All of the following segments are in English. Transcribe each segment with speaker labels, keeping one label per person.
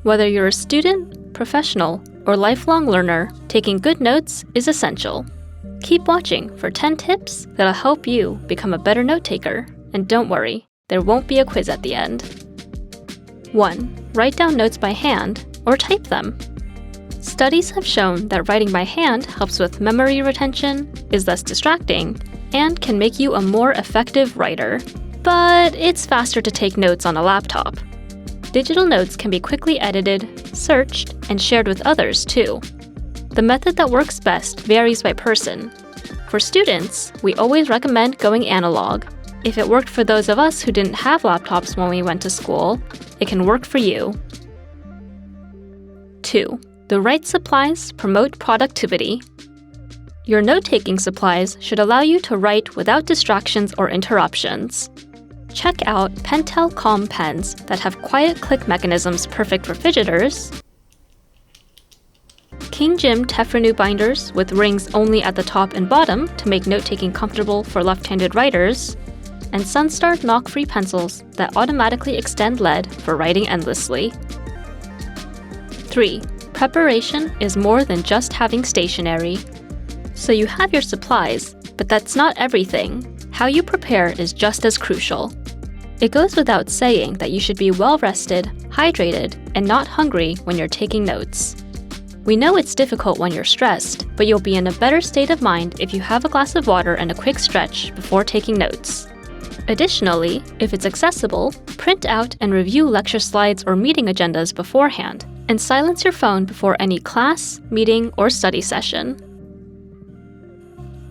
Speaker 1: Whether you're a student, professional, or lifelong learner, taking good notes is essential. Keep watching for 10 tips that'll help you become a better note-taker. And don't worry, there won't be a quiz at the end. 1. Write down notes by hand or type them. Studies have shown that writing by hand helps with memory retention, is less distracting, and can make you a more effective writer. But it's faster to take notes on a laptop. Digital notes can be quickly edited, searched, and shared with others too. The method that works best varies by person. For students, we always recommend going analog. If it worked for those of us who didn't have laptops when we went to school, it can work for you. 2. The right supplies promote productivity. Your note-taking supplies should allow you to write without distractions or interruptions. Check out Pentel Calm pens that have quiet click mechanisms perfect for fidgeters, King Jim Tefrenew binders with rings only at the top and bottom to make note-taking comfortable for left-handed writers, and Sunstar knock-free pencils that automatically extend lead for writing endlessly. 3. Preparation is more than just having stationery. So you have your supplies, but that's not everything. How you prepare is just as crucial. It goes without saying that you should be well-rested, hydrated, and not hungry when you're taking notes. We know it's difficult when you're stressed, but you'll be in a better state of mind if you have a glass of water and a quick stretch before taking notes. Additionally, if it's accessible, print out and review lecture slides or meeting agendas beforehand, and silence your phone before any class, meeting, or study session.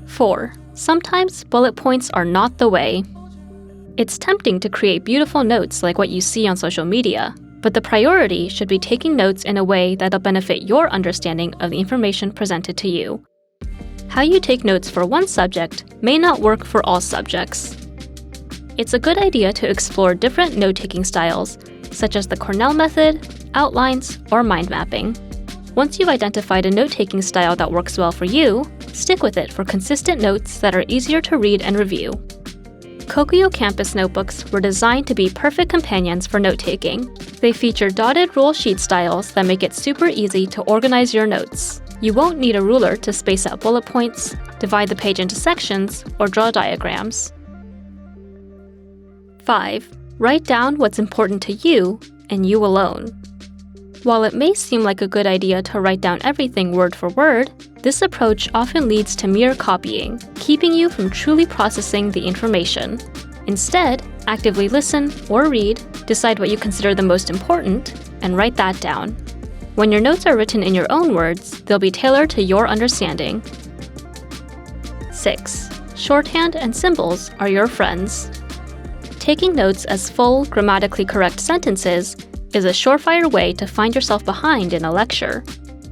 Speaker 1: 4. Sometimes bullet points are not the way. It's tempting to create beautiful notes like what you see on social media, but the priority should be taking notes in a way that'll benefit your understanding of the information presented to you. How you take notes for one subject may not work for all subjects. It's a good idea to explore different note-taking styles, such as the Cornell method, outlines, or mind mapping. Once you've identified a note-taking style that works well for you, stick with it for consistent notes that are easier to read and review. Kokuyo Campus notebooks were designed to be perfect companions for note-taking. They feature dotted rule sheet styles that make it super easy to organize your notes. You won't need a ruler to space out bullet points, divide the page into sections, or draw diagrams. 5. Write down what's important to you and you alone. While it may seem like a good idea to write down everything word for word, this approach often leads to mere copying, keeping you from truly processing the information. Instead, actively listen or read, decide what you consider the most important, and write that down. When your notes are written in your own words, they'll be tailored to your understanding. 6. Shorthand and symbols are your friends. Taking notes as full, grammatically correct sentences is a surefire way to find yourself behind in a lecture.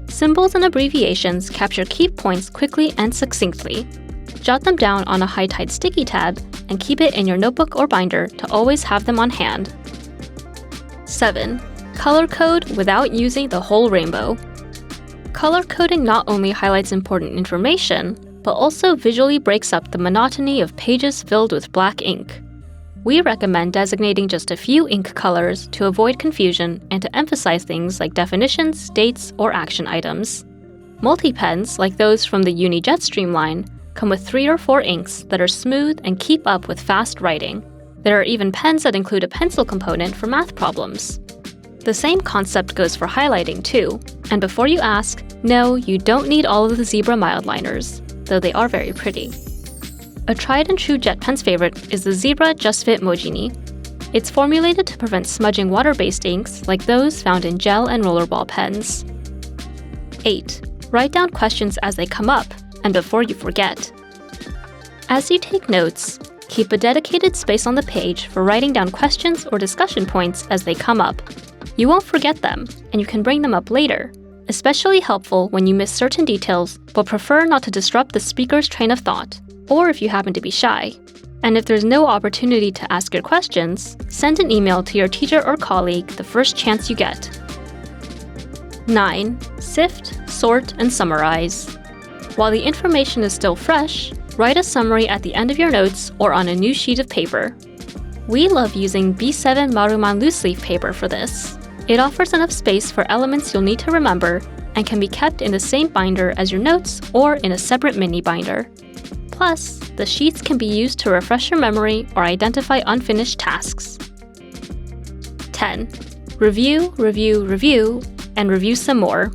Speaker 1: Symbols and abbreviations capture key points quickly and succinctly. Jot them down on a high-tide sticky tab and keep it in your notebook or binder to always have them on hand. 7. Color code without using the whole rainbow. Color coding not only highlights important information, but also visually breaks up the monotony of pages filled with black ink. We recommend designating just a few ink colors to avoid confusion and to emphasize things like definitions, dates, or action items. Multi-pens, like those from the Uni Jetstream line, come with 3 or 4 inks that are smooth and keep up with fast writing. There are even pens that include a pencil component for math problems. The same concept goes for highlighting too, and before you ask, no, you don't need all of the zebra mildliners, though they are very pretty. A tried-and-true JetPens favorite is the Zebra Just Fit Mojini. It's formulated to prevent smudging water-based inks like those found in gel and rollerball pens. 8. Write down questions as they come up, and before you forget. As you take notes, keep a dedicated space on the page for writing down questions or discussion points as they come up. You won't forget them, and you can bring them up later, especially helpful when you miss certain details but prefer not to disrupt the speaker's train of thought, or if you happen to be shy. And if there's no opportunity to ask your questions, send an email to your teacher or colleague the first chance you get. 9. Sift, sort, and summarize. While the information is still fresh, write a summary at the end of your notes or on a new sheet of paper. We love using B7 Maruman loose leaf paper for this. It offers enough space for elements you'll need to remember and can be kept in the same binder as your notes or in a separate mini binder. Plus, the sheets can be used to refresh your memory or identify unfinished tasks. 10. Review, review, review, and review some more.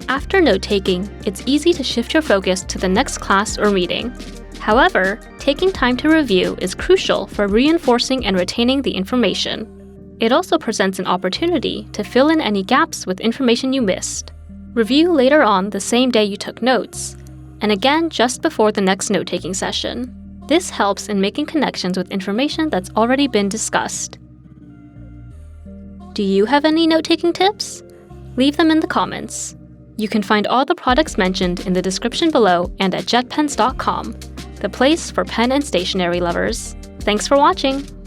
Speaker 1: After note-taking, it's easy to shift your focus to the next class or meeting. However, taking time to review is crucial for reinforcing and retaining the information. It also presents an opportunity to fill in any gaps with information you missed. Review later on the same day you took notes, and again just before the next note-taking session. This helps in making connections with information that's already been discussed. Do you have any note-taking tips? Leave them in the comments. You can find all the products mentioned in the description below and at JetPens.com, the place for pen and stationery lovers. Thanks for watching!